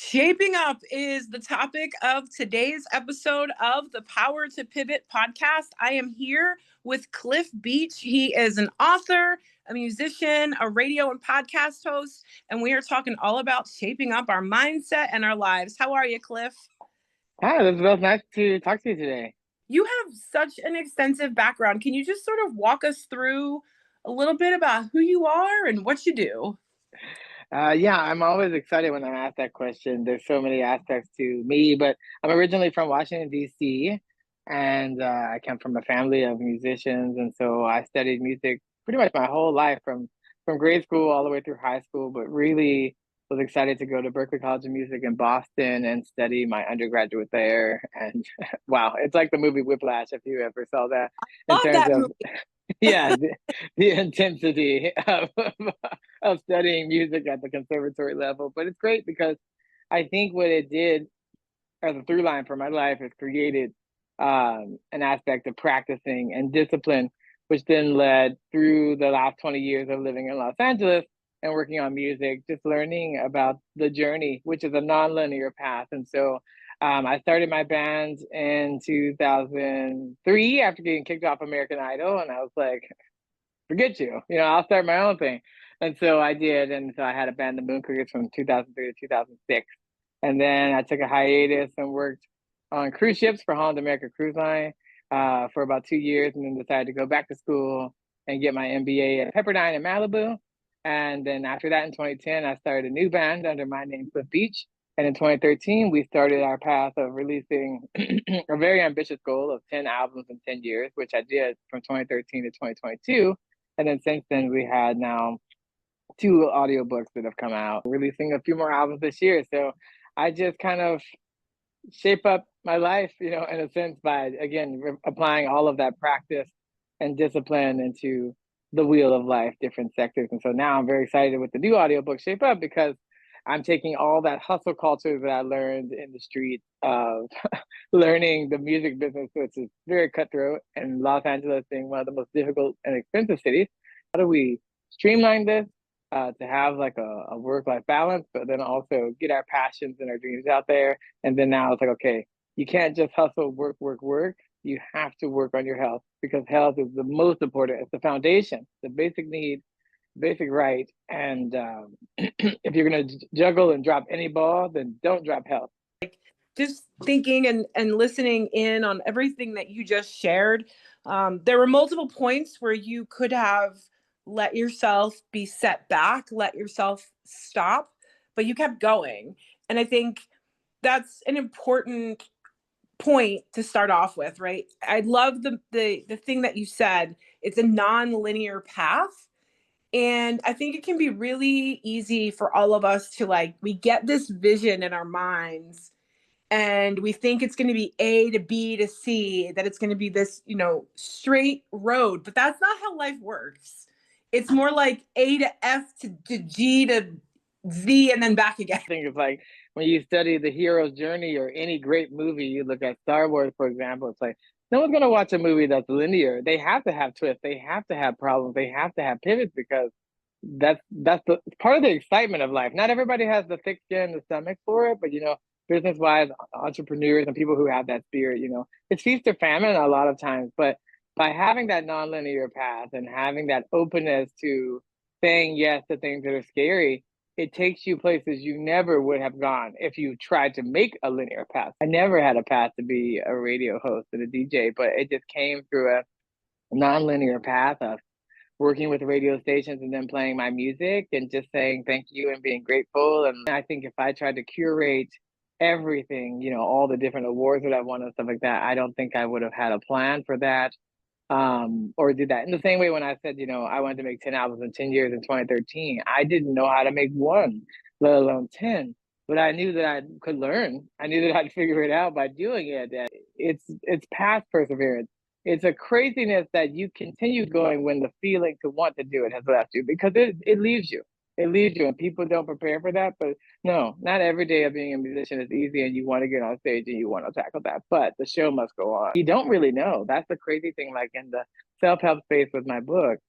Shaping up is the topic of today's episode of the Power to Pivot podcast. I am here with Cliff Beach. He is an author, a musician, a radio and podcast host, and we are talking all about shaping up our mindset and our lives. How are you, Cliff? Hi, Elizabeth. Nice to talk to you today. You have such an extensive background. Can you just sort of walk us through a little bit about who you are and what you do? Yeah, I'm always excited when I'm asked that question. There's so many aspects to me, but I'm originally from Washington, D.C., and I come from a family of musicians, and so I studied music pretty much my whole life from grade school all the way through high school, but really was excited to go to Berklee College of Music in Boston and study my undergraduate there. And wow, it's like the movie Whiplash, if you ever saw that, in Love terms that of movie. yeah, the intensity of studying music at the conservatory level. But it's great because I think what it did as a through line for my life is created an aspect of practicing and discipline, which then led through the last 20 years of living in Los Angeles and working on music, just learning about the journey, which is a nonlinear path. And so I started my band in 2003 after getting kicked off American Idol. And I was like, forget you, I'll start my own thing. And so I did. And so I had a band, the Moon Crickets, from 2003 to 2006. And then I took a hiatus and worked on cruise ships for Holland America Cruise Line for about 2 years, and then decided to go back to school and get my MBA at Pepperdine in Malibu. And then after that, in 2010, I started a new band under my name, Cliff Beach. And in 2013, we started our path of releasing a very ambitious goal of 10 albums in 10 years, which I did from 2013 to 2022. And then since then, we had now two audiobooks that have come out, releasing a few more albums this year. So I just kind of shape up my life, in a sense by, again, applying all of that practice and discipline into the wheel of life, different sectors. And so now I'm very excited with the new audiobook, Shape Up, because I'm taking all that hustle culture that I learned in the street of learning the music business, which is very cutthroat, and Los Angeles being one of the most difficult and expensive cities. How do we streamline this to have like a work-life balance, but then also get our passions and our dreams out there? And then now it's like, okay, you can't just hustle, work, work, work. You have to work on your health, because health is the most important. It's the foundation, the basic need, basic right. And if you're going to juggle and drop any ball, then don't drop health. Just thinking and listening in on everything that you just shared, there were multiple points where you could have let yourself be set back, let yourself stop, but you kept going. And I think that's an important point to start off with, right? I love the thing that you said. It's a non-linear path. And I think it can be really easy for all of us to, like, we get this vision in our minds and we think it's going to be A to B to C, that it's going to be this, straight road, but that's not how life works. It's more like A to F to G to Z and then back again. I think it's like when you study the hero's journey or any great movie, you look at Star Wars, for example, it's like no one's going to watch a movie that's linear. They have to have twists. They have to have problems. They have to have pivots, because that's the part of the excitement of life. Not everybody has the thick skin, the stomach for it, but business wise, entrepreneurs and people who have that spirit, it's feast or famine a lot of times. But by having that nonlinear path and having that openness to saying yes to things that are scary, it takes you places you never would have gone if you tried to make a linear path. I never had a path to be a radio host and a DJ, but it just came through a nonlinear path of working with radio stations and then playing my music and just saying thank you and being grateful. And I think if I tried to curate everything, all the different awards that I won and stuff like that, I don't think I would have had a plan for that, or did that. In the same way, when I said, I wanted to make 10 albums in 10 years in 2013, I didn't know how to make one, let alone 10. But I knew that I could learn. I knew that I'd figure it out by doing it. That it's past perseverance. It's a craziness that you continue going when the feeling to want to do it has left you, because it leaves you. It leaves you, and people don't prepare for that. But no, not every day of being a musician is easy, and you want to get on stage and you want to tackle that. But the show must go on. You don't really know. That's the crazy thing. Like in the self-help space with my book,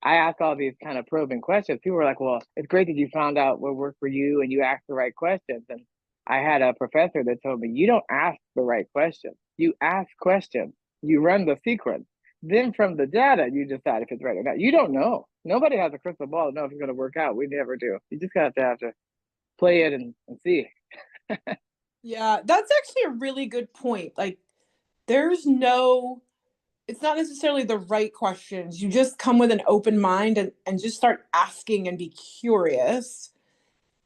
I ask all these kind of probing questions. People are like, well, it's great that you found out what worked for you and you asked the right questions. And I had a professor that told me, you don't ask the right questions. You ask questions. You run the sequence. Then from the data, you decide if it's right or not. You don't know. Nobody has a crystal ball to know if it's going to work out. We never do. You just have to play it and see. Yeah, that's actually a really good point. Like, there's no, it's not necessarily the right questions. You just come with an open mind and just start asking and be curious.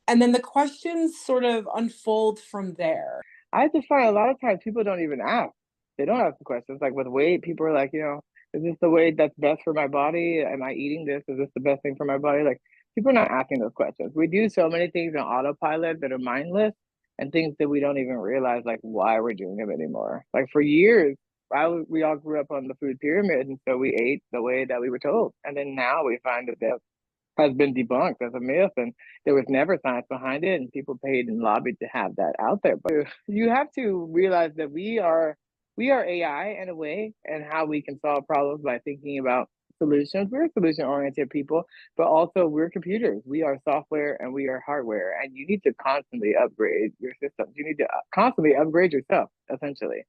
And then the questions sort of unfold from there. I just find a lot of times people don't even ask. They don't ask the questions. Like with weight, people are like, is this the weight that's best for my body? Am I eating this? Is this the best thing for my body? Like people are not asking those questions. We do so many things on autopilot that are mindless and things that we don't even realize like why we're doing them anymore. Like for years, we all grew up on the food pyramid, and so we ate the way that we were told. And then now we find that has been debunked as a myth, and there was never science behind it, and people paid and lobbied to have that out there. But you have to realize that we are AI in a way, and how we can solve problems by thinking about solutions. We're solution oriented people, but also we're computers. We are software and we are hardware, and you need to constantly upgrade your systems. You need to constantly upgrade yourself, essentially.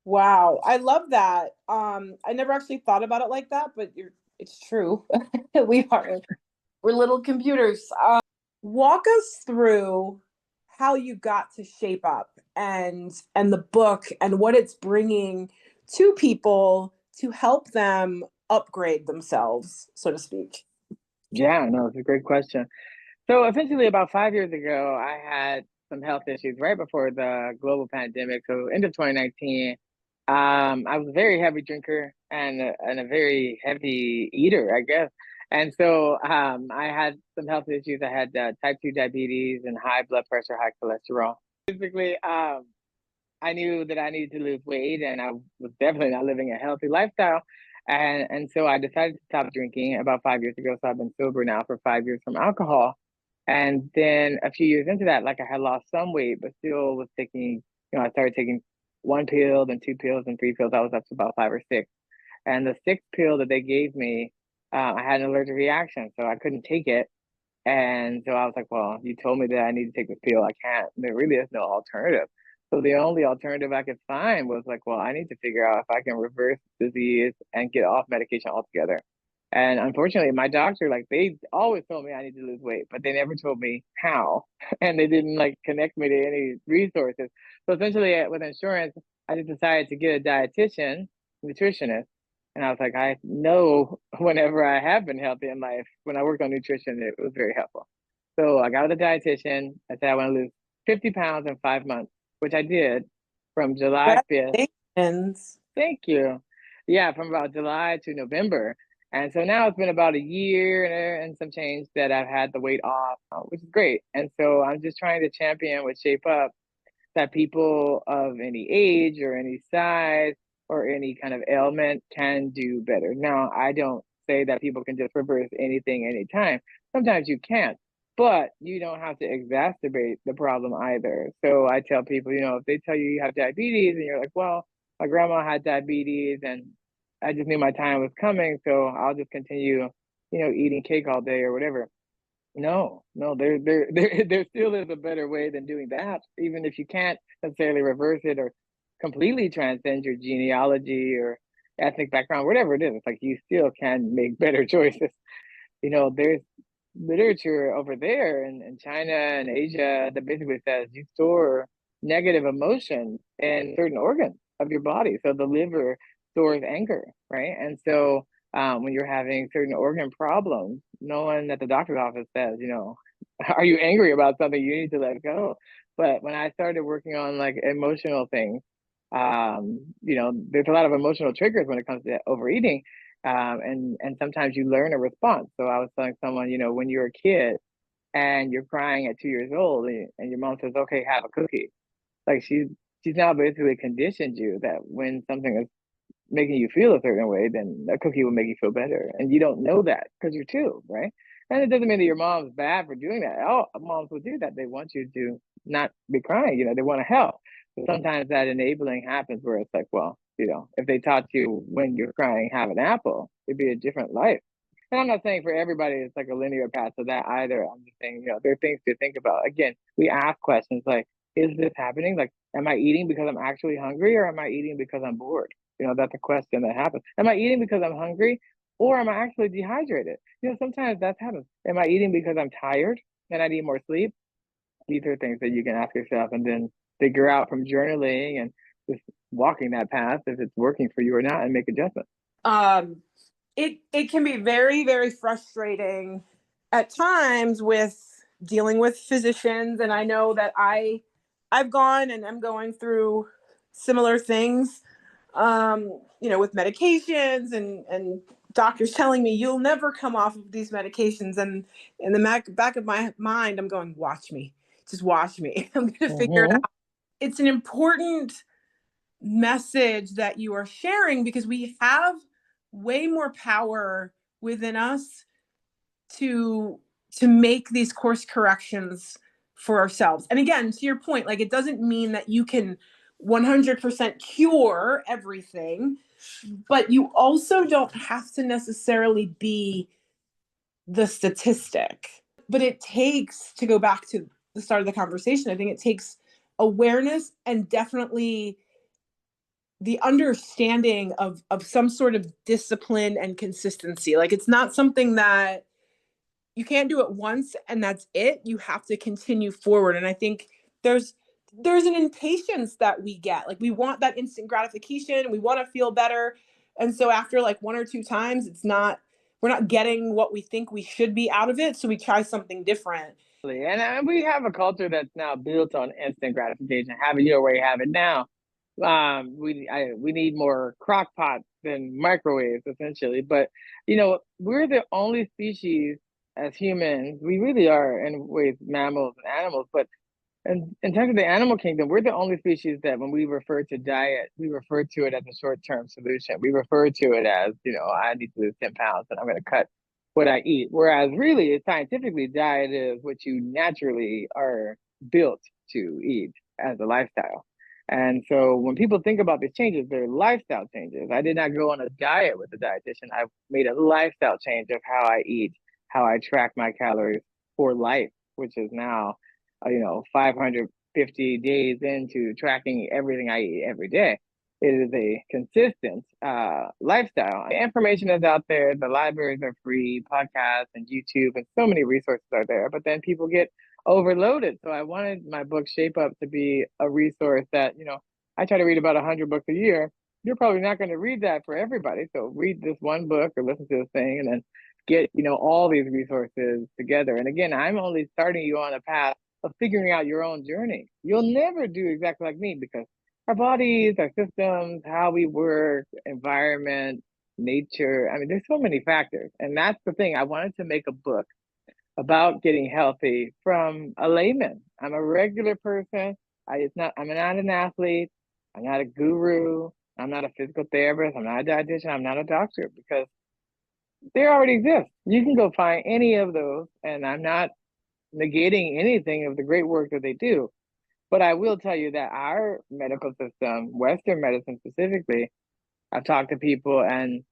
Wow, I love that. I never actually thought about it like that, but it's true. we are we're little computers. Walk us through how you got to Shape Up and the book and what it's bringing to people to help them upgrade themselves, so to speak. Yeah, no, it's a great question. So essentially, about 5 years ago, I had some health issues right before the global pandemic. So end of 2019, I was a very heavy drinker and a very heavy eater, I guess. And so I had some health issues. I had type 2 diabetes and high blood pressure, high cholesterol. Basically, I knew that I needed to lose weight, and I was definitely not living a healthy lifestyle. And so I decided to stop drinking about 5 years ago. So I've been sober now for 5 years from alcohol. And then a few years into that, like I had lost some weight, but still was taking, I started taking one pill, then two pills, and three pills. I was up to about five or six. And the sixth pill that they gave me, I had an allergic reaction, so I couldn't take it. And so I was like, well, you told me that I need to take this pill. I can't. There really is no alternative. So the only alternative I could find was like, well, I need to figure out if I can reverse disease and get off medication altogether. And unfortunately, my doctor, like they always told me I need to lose weight, but they never told me how. And they didn't like connect me to any resources. So essentially with insurance, I just decided to get a dietitian, nutritionist. And I was like, I know whenever I have been healthy in life, when I worked on nutrition, it was very helpful. So I got with a dietitian. I said I want to lose 50 pounds in 5 months, which I did from July 5th. Congratulations. Thank you. Yeah, from about July to November. And so now it's been about a year and some change that I've had the weight off, which is great. And so I'm just trying to champion with Shape Up that people of any age or any size or any kind of ailment can do better. Now, I don't say that people can just reverse anything anytime. Sometimes you can't, but you don't have to exacerbate the problem either. So I tell people, if they tell you you have diabetes and you're like, well, my grandma had diabetes and I just knew my time was coming, so I'll just continue, eating cake all day or whatever. No, no, there still is a better way than doing that, even if you can't necessarily reverse it or completely transcend your genealogy or ethnic background, whatever it is. It's like you still can make better choices. There's literature over there in China and Asia that basically says you store negative emotions in certain organs of your body. So the liver stores anger, right? And so when you're having certain organ problems, no one at the doctor's office says, are you angry about something? You need to let go. But when I started working on like emotional things, there's a lot of emotional triggers when it comes to overeating. And sometimes you learn a response. So I was telling someone, when you're a kid and you're crying at 2 years old and your mom says, okay, have a cookie. Like she's now basically conditioned you that when something is making you feel a certain way, then a cookie will make you feel better. And you don't know that because you're two, right? And it doesn't mean that your mom's bad for doing that. Oh, moms will do that. They want you to not be crying, they want to help. But sometimes that enabling happens where it's like, well, if they taught you when you're crying, have an apple, it'd be a different life. And I'm not saying for everybody it's like a linear path to that either. I'm just saying, there are things to think about. Again, we ask questions like, is this happening? Like, am I eating because I'm actually hungry, or am I eating because I'm bored? That's a question that happens. Am I eating because I'm hungry, or am I actually dehydrated? Sometimes that happens. Am I eating because I'm tired and I need more sleep? These are things that you can ask yourself and then figure out from journaling and just walking that path if it's working for you or not, and make adjustments. Um, it can be very, very frustrating at times with dealing with physicians, and I know that I've gone and I'm going through similar things, with medications and doctors telling me you'll never come off of these medications, and in the back of my mind I'm going, watch me, just watch me. I'm going to figure it Mm-hmm. out. It's an important message that you are sharing, because we have way more power within us to make these course corrections for ourselves. And again, to your point, like, it doesn't mean that you can 100% cure everything, but you also don't have to necessarily be the statistic. But it takes, to go back to the start of the conversation, I think it takes awareness and definitely the understanding of some sort of discipline and consistency. Like, it's not something that you can't do it once and that's it. You have to continue forward. And I think there's an impatience that we get. Like, we want that instant gratification, we want to feel better. And so after like one or two times, we're not getting what we think we should be out of it. So we try something different. And we have a culture that's now built on instant gratification. Have it your way, have it now. We need more crock pots than microwaves, essentially. But we're the only species as humans. We really are, in ways, mammals and animals. But in terms of the animal kingdom, we're the only species that, when we refer to diet, we refer to it as a short-term solution. We refer to it as, I need to lose 10 pounds and I'm going to cut what I eat. Whereas really, scientifically, diet is what you naturally are built to eat as a lifestyle. And so when people think about these changes, they're lifestyle changes. I did not go on a diet with a dietitian. I made a lifestyle change of how I eat, how I track my calories for life, which is now 550 days into tracking everything I eat every day. It is a consistent lifestyle. The information is out there. The libraries are free, podcasts and YouTube, and so many resources are there. But then people get overloaded. So I wanted my book Shape Up to be a resource that, I try to read about 100 books a year. You're probably not going to read that for everybody. So read this one book or listen to this thing, and then get, all these resources together. And again, I'm only starting you on a path of figuring out your own journey. You'll never do exactly like me, because our bodies, our systems, how we work, environment, nature. I mean, there's so many factors. And that's the thing. I wanted to make a book about getting healthy from a layman. I'm a regular person. I'm not an athlete. I'm not a guru. I'm not a physical therapist. I'm not a dietitian. I'm not a doctor, because they already exist. You can go find any of those, and I'm not negating anything of the great work that they do. But I will tell you that our medical system, Western medicine specifically, I've talked to people, and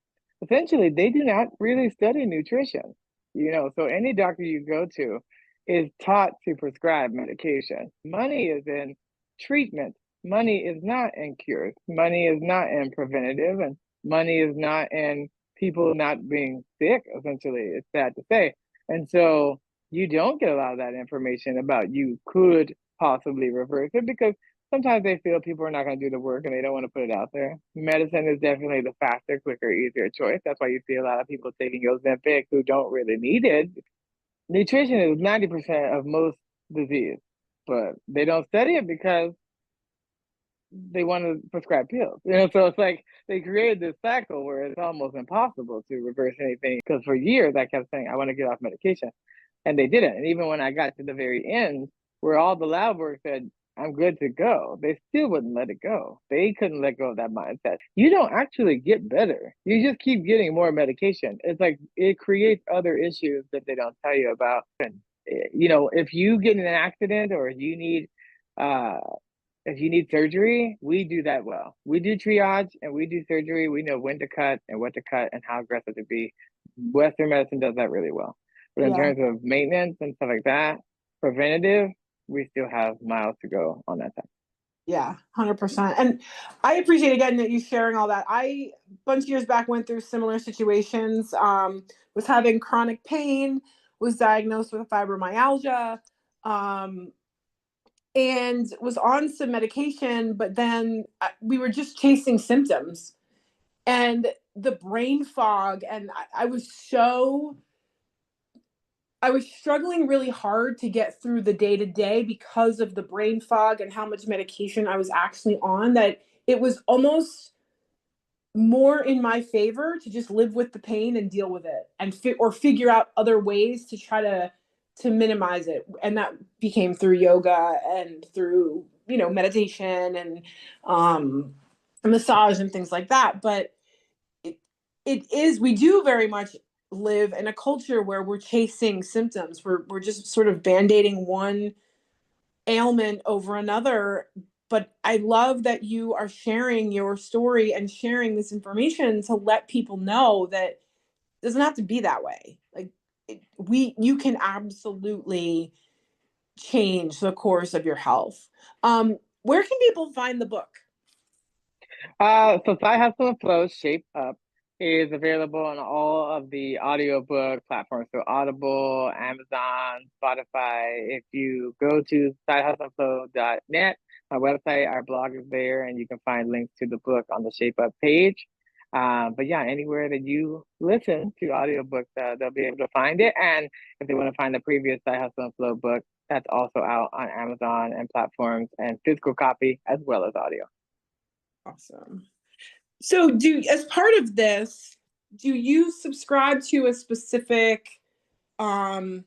essentially they do not really study nutrition. So any doctor you go to is taught to prescribe medication. Money is in treatment. Money is not in cures. Money is not in preventative, and money is not in people not being sick, essentially. It's sad to say. And so you don't get a lot of that information about you could possibly reverse it, because sometimes they feel people are not going to do the work and they don't want to put it out there. Medicine is definitely the faster, quicker, easier choice. That's why you see a lot of people taking Ozempic who don't really need it. Nutrition is 90% of most disease, but they don't study it because they want to prescribe pills. So it's like they created this cycle where it's almost impossible to reverse anything. Because for years I kept saying I want to get off medication, and they didn't. And even when I got to the very end, where all the lab work said I'm good to go, they still wouldn't let it go. They couldn't let go of that mindset. You don't actually get better. You just keep getting more medication. It's like it creates other issues that they don't tell you about. And if you get in an accident, or uh if you need surgery, we do that well. We do triage and we do surgery. We know when to cut and what to cut and how aggressive to be. Western medicine does that really well. But in Yeah. terms of maintenance and stuff like that, preventative, we still have miles to go on that side. Yeah, 100%. And I appreciate again that you sharing all that. I a bunch of years back went through similar situations. Was having chronic pain, was diagnosed with fibromyalgia, um, and was on some medication, but then we were just chasing symptoms and the brain fog. And I was struggling really hard to get through the day to day because of the brain fog and how much medication I was actually on, that it was almost more in my favor to just live with the pain and deal with it and or figure out other ways to try to minimize it. And that became through yoga and through, meditation and um massage and things like that. But it, it is, we do very much live in a culture where we're chasing symptoms. We're just sort of band-aiding one ailment over another. But I love that you are sharing your story and sharing this information to let people know that it doesn't have to be that way. Like, you can absolutely change the course of your health. Where can people find the book? So Side Hustle and Flow Shape Up is available on all of the audiobook platforms. So Audible, Amazon, Spotify. If you go to sidehustleandflow.net, my website, our blog is there, and you can find links to the book on the Shape Up page. But yeah, anywhere that you listen to audiobooks, they'll be able to find it. And if they want to find the previous Side Hustle and Flow book, that's also out on Amazon and platforms and physical copy as well as audio. Awesome. So, as part of this, do you subscribe to a specific um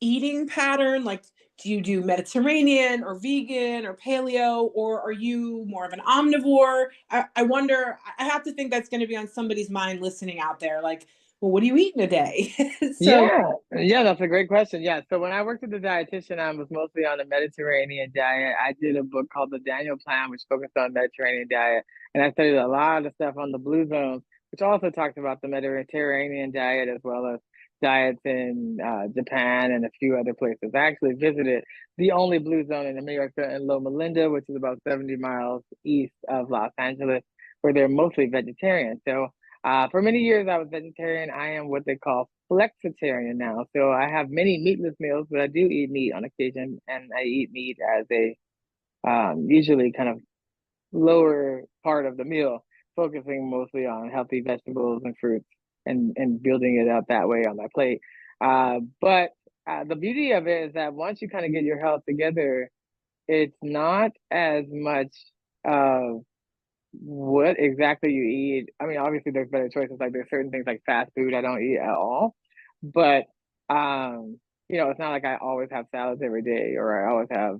eating pattern? Like, do you do Mediterranean or vegan or paleo, or are you more of an omnivore? I wonder, I have to think that's going to be on somebody's mind listening out there. Like, well, what do you eat in a day? So, Yeah, that's a great question. Yeah, so when I worked as a dietitian, I was mostly on a Mediterranean diet. I did a book called The Daniel Plan, which focused on Mediterranean diet, and I studied a lot of stuff on the blue zones, which also talks about the Mediterranean diet as well as diets in Japan and a few other places. I actually visited the only blue zone in America in Loma Linda, which is about 70 miles east of Los Angeles, where they're mostly vegetarian. So for many years, I was vegetarian. I am what they call flexitarian now. So I have many meatless meals, but I do eat meat on occasion, and I eat meat as a usually kind of lower part of the meal, focusing mostly on healthy vegetables and fruits and building it up that way on my plate. But the beauty of it is that once you kind of get your health together, it's not as much of what exactly you eat. I mean, obviously there's better choices. Like there's certain things like fast food I don't eat at all. But it's not like I always have salads every day or I always have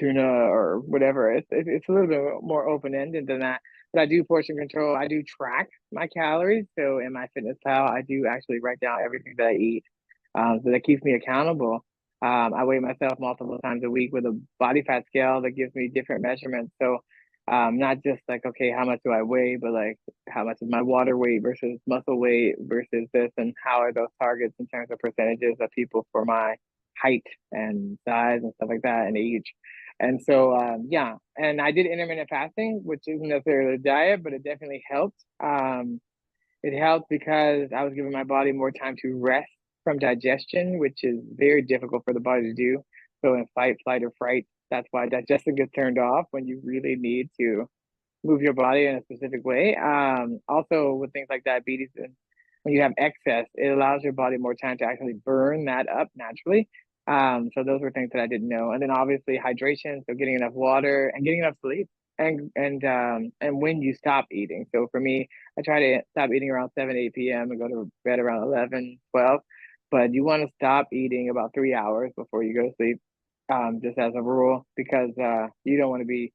tuna or whatever. It's a little bit more open ended than that. But I do portion control. I do track my calories. So in my fitness pal, I do actually write down everything that I eat. So that keeps me accountable. I weigh myself multiple times a week with a body fat scale that gives me different measurements. So not just like, okay, how much do I weigh, but like how much is my water weight versus muscle weight versus this, and how are those targets in terms of percentages of people for my height and size and stuff like that and age. And so, yeah, and I did intermittent fasting, which isn't necessarily a diet, but it definitely helped. It helped because I was giving my body more time to rest from digestion, which is very difficult for the body to do. So in fight, flight, or fright, that's why digestion gets turned off when you really need to move your body in a specific way. Also, with things like diabetes, and when you have excess, it allows your body more time to actually burn that up naturally. So those were things that I didn't know. And then obviously hydration, so getting enough water and getting enough sleep. And when you stop eating. So for me, I try to stop eating around 7, 8 p.m. and go to bed around 11, 12. But you want to stop eating about 3 hours before you go to sleep, just as a rule, because you don't want to be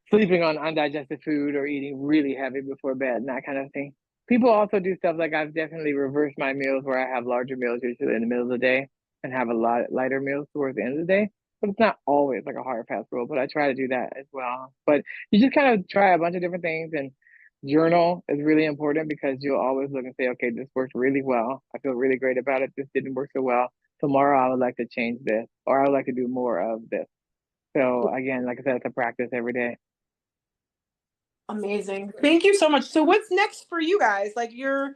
sleeping on undigested food or eating really heavy before bed and that kind of thing. People also do stuff like I've definitely reversed my meals where I have larger meals usually in the middle of the day and have a lot lighter meals towards the end of the day. But it's not always like a hard fast rule, but I try to do that as well. But you just kind of try a bunch of different things and Journal is really important because you'll always look and say, okay, this worked really well. I feel really great about it. This didn't work so well. Tomorrow, I would like to change this, or I would like to do more of this. So again, like I said, it's a practice every day. Amazing. Thank you so much. So what's next for you guys? Like you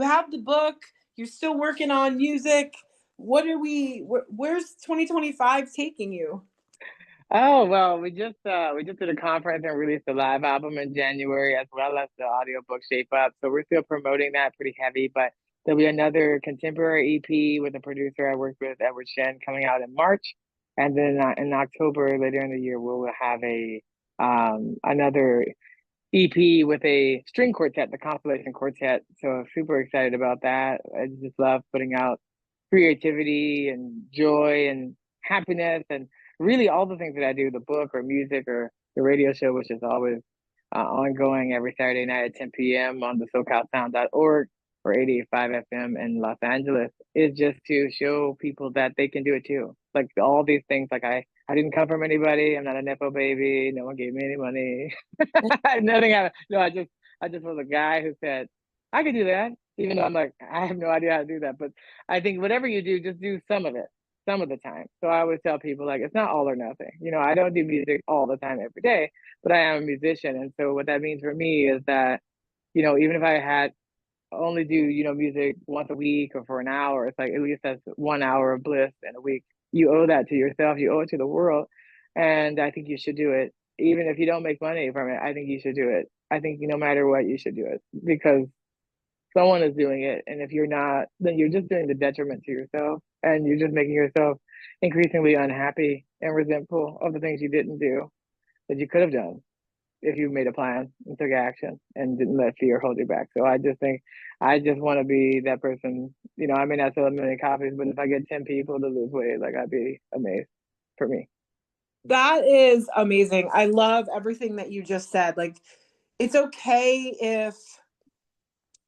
have the book, you're still working on music. What are where's 2025 taking you? Oh well, we just did a conference and released a live album in January as well as the audiobook Shape Up. So we're still promoting that pretty heavy, but there'll be another contemporary EP with a producer I worked with, Edward Shen, coming out in March. And then in October, later in the year, we'll have a another EP with a string quartet, the Constellation Quartet. So super excited about that. I just love putting out creativity and joy and happiness and really all the things that I do, the book or music or the radio show, which is always ongoing every Saturday night at 10 p.m. on the SoCalSound.org or 88.5 FM in Los Angeles, is just to show people that they can do it too. Like all these things, like I didn't come from anybody. I'm not a nepo baby. No one gave me any money. Nothing happened. No, I just was a guy who said I could do that, even though I'm like I have no idea how to do that. But I think whatever you do, just do some of it, some of the time. So I always tell people like it's not all or nothing. I don't do music all the time every day, but I am a musician, and so what that means for me is that even if I had only do music once a week or for an hour, it's like at least that's 1 hour of bliss in a week. You owe that to yourself, you owe it to the world, and I think you should do it. Even if you don't make money from it, I think you should do it. I think no matter what, you should do it because someone is doing it, and if you're not, then you're just doing the detriment to yourself, and you're just making yourself increasingly unhappy and resentful of the things you didn't do that you could have done if you made a plan and took action and didn't let fear hold you back. So I just think I just want to be that person. I may not sell a million copies, but if I get 10 people to lose weight, like I'd be amazed for me. That is amazing. I love everything that you just said. Like it's okay if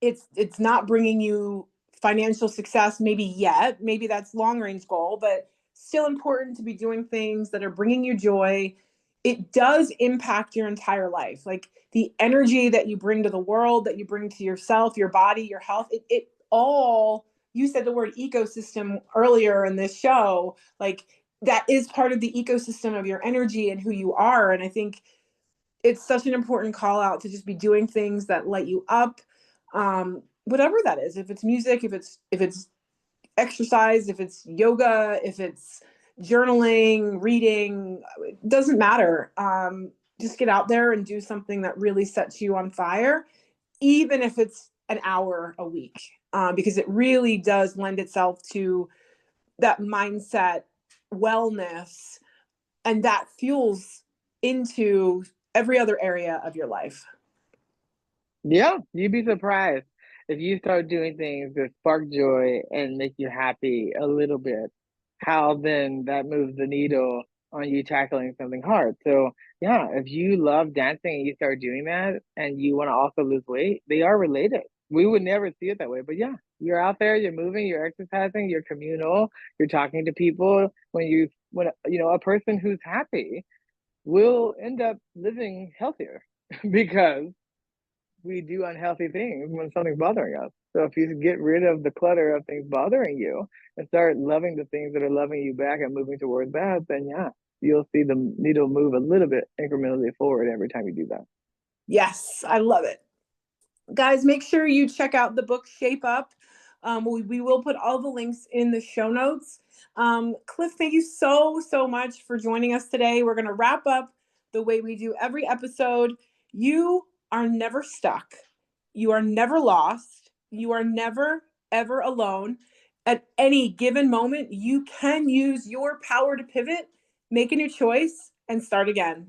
it's not bringing you financial success maybe yet, maybe that's long range goal, but still important to be doing things that are bringing you joy. It does impact your entire life, like the energy that you bring to the world, that you bring to yourself, your body, your health. It all, you said the word ecosystem earlier in this show, like that is part of the ecosystem of your energy and who you are. And I think it's such an important call out to just be doing things that light you up, whatever that is. If it's music, if it's exercise, if it's yoga, if it's journaling, reading, it doesn't matter. Just get out there and do something that really sets you on fire, even if it's an hour a week, because it really does lend itself to that mindset, wellness, and that fuels into every other area of your life. Yeah, you'd be surprised if you start doing things that spark joy and make you happy a little bit, how then that moves the needle on you tackling something hard. So, yeah, if you love dancing and you start doing that and you want to also lose weight, they are related. We would never see it that way, but yeah, you're out there, you're moving, you're exercising, you're communal, you're talking to people. When a person who's happy will end up living healthier because we do unhealthy things when something's bothering us. So if you get rid of the clutter of things bothering you and start loving the things that are loving you back and moving towards that, then yeah, you'll see the needle move a little bit incrementally forward every time you do that. Yes, I love it. Guys, make sure you check out the book Shape Up. We will put all the links in the show notes. Cliff, thank you so much for joining us today. We're going to wrap up the way we do every episode. You are never stuck. You are never lost. You are never, ever alone. At any given moment, you can use your power to pivot, make a new choice, and start again.